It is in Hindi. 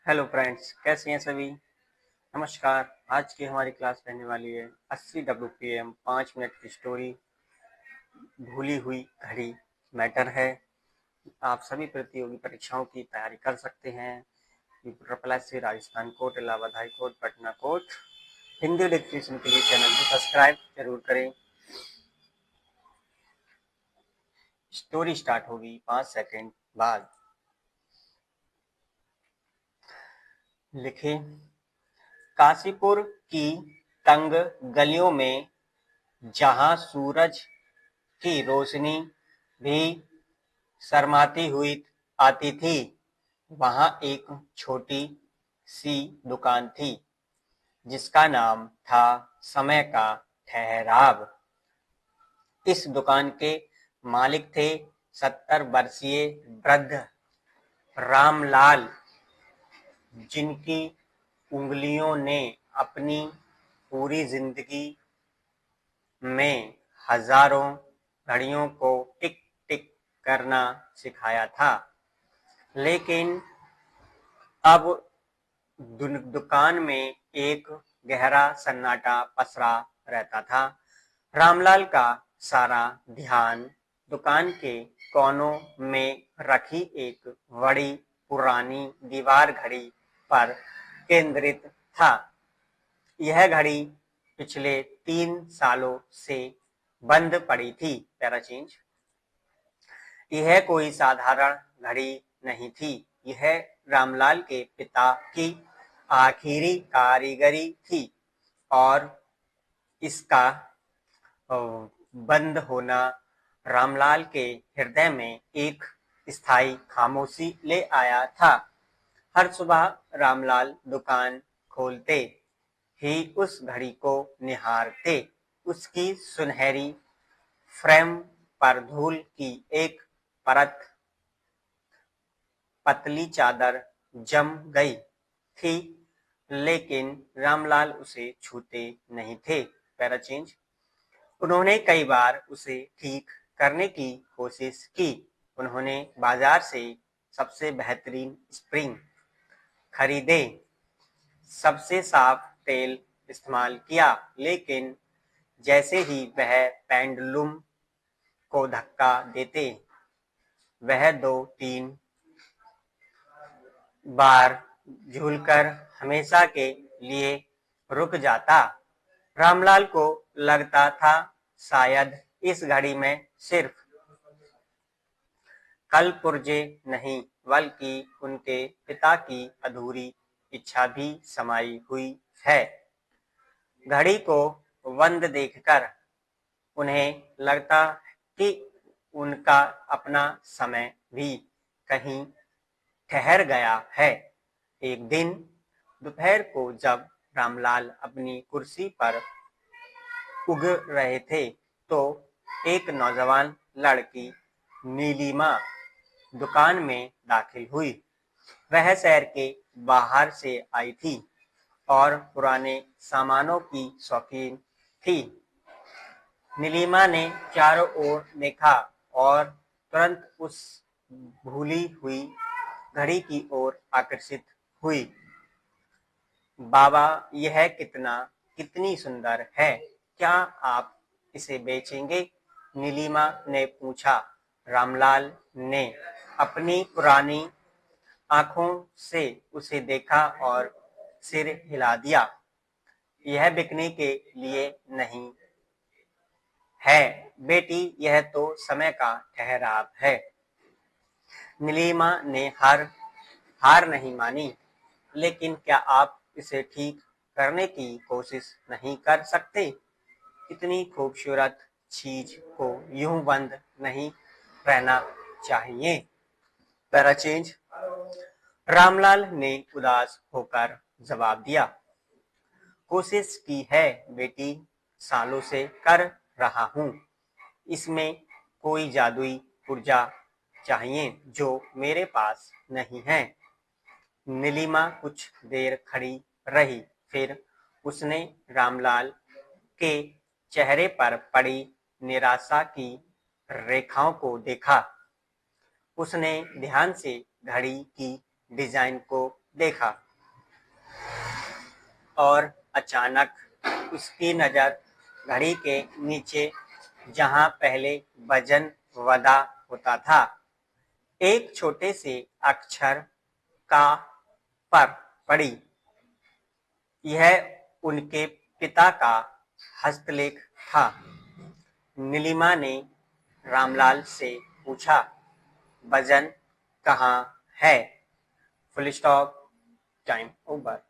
हेलो फ्रेंड्स, कैसे हैं सभी। नमस्कार। आज की हमारी क्लास रहने वाली है 80 WPM 5 मिनट की स्टोरी भूली हुई घड़ी। मैटर है, आप सभी प्रतियोगी परीक्षाओं की तैयारी कर सकते हैं। Triple S C, Rajasthan court, Allahabad high court, Patna court. Hindi dictation के लिए चैनल को सब्सक्राइब जरूर करें। स्टोरी स्टार्ट होगी 5 सेकंड बाद। लिखे, काशीपुर की तंग गलियों में जहां सूरज की रोशनी भी शर्माती हुई आती थी, वहां एक छोटी सी दुकान थी जिसका नाम था समय का ठहराव। इस दुकान के मालिक थे 70 वर्षीय वृद्ध रामलाल, जिनकी उंगलियों ने अपनी पूरी जिंदगी में हजारों घड़ियों को टिक टिक करना सिखाया था। लेकिन अब दुकान में एक गहरा सन्नाटा पसरा रहता था। रामलाल का सारा ध्यान दुकान के कोनों में रखी एक बड़ी पुरानी दीवार घड़ी पर केंद्रित था। यह घड़ी पिछले 3 सालों से बंद पड़ी थी। पैराचेंज। यह कोई साधारण घड़ी नहीं थी। यह रामलाल के पिता की आखिरी कारीगरी थी और इसका बंद होना रामलाल के हृदय में एक स्थायी खामोशी ले आया था। हर सुबह रामलाल दुकान खोलते ही उस घड़ी को निहारते। उसकी सुनहरी फ्रेम पर धूल की एक परत, पतली चादर जम गई थी, लेकिन रामलाल उसे छूते नहीं थे। पैराचेंज। उन्होंने कई बार उसे ठीक करने की कोशिश की। उन्होंने बाजार से सबसे बेहतरीन स्प्रिंग खरीदे, सबसे साफ तेल इस्तेमाल किया, लेकिन जैसे ही वह पेंडुलम को धक्का देते, वह 2-3 बार झूलकर हमेशा के लिए रुक जाता। रामलाल को लगता था शायद इस घड़ी में सिर्फ कलपुर्जे नहीं, बल्कि उनके पिता की अधूरी इच्छा भी समाई हुई है। घड़ी को बंद देखकर उन्हें लगता कि उनका अपना समय भी कहीं ठहर गया है। एक दिन दोपहर को जब रामलाल अपनी कुर्सी पर उग रहे थे, तो एक नौजवान लड़की नीलिमा दुकान में दाखिल हुई। वह शहर के बाहर से आई थी और पुराने सामानों की शौकीन थी। नीलिमा ने चारों ओर देखा और तुरंत उस भूली हुई घड़ी की ओर आकर्षित हुई। बाबा, यह कितनी सुंदर है, क्या आप इसे बेचेंगे? नीलिमा ने पूछा। रामलाल ने अपनी पुरानी आंखों से उसे देखा और सिर हिला दिया। यह बिकने के लिए नहीं है बेटी, यह तो समय का ठहराव है। नीलिमा ने हार नहीं मानी। लेकिन क्या आप इसे ठीक करने की कोशिश नहीं कर सकते? इतनी खूबसूरत चीज को यूं बंद नहीं रहना चाहिए। पैराचेंज। रामलाल ने उदास होकर जवाब दिया। कोशिश की है बेटी, सालों से कर रहा हूं। इसमें कोई जादुई ऊर्जा चाहिए जो मेरे पास नहीं है। नीलिमा कुछ देर खड़ी रही, फिर उसने रामलाल के चेहरे पर पड़ी निराशा की रेखाओं को देखा। उसने ध्यान से घड़ी की डिजाइन को देखा और अचानक उसकी नज़र घड़ी के नीचे जहां पहले वजन वदा होता था, एक छोटे से अक्षर का पर पड़ी। यह उनके पिता का हस्तलेख था। नीलिमा ने रामलाल से पूछा, वजन कहाँ है? Full stop. Time over.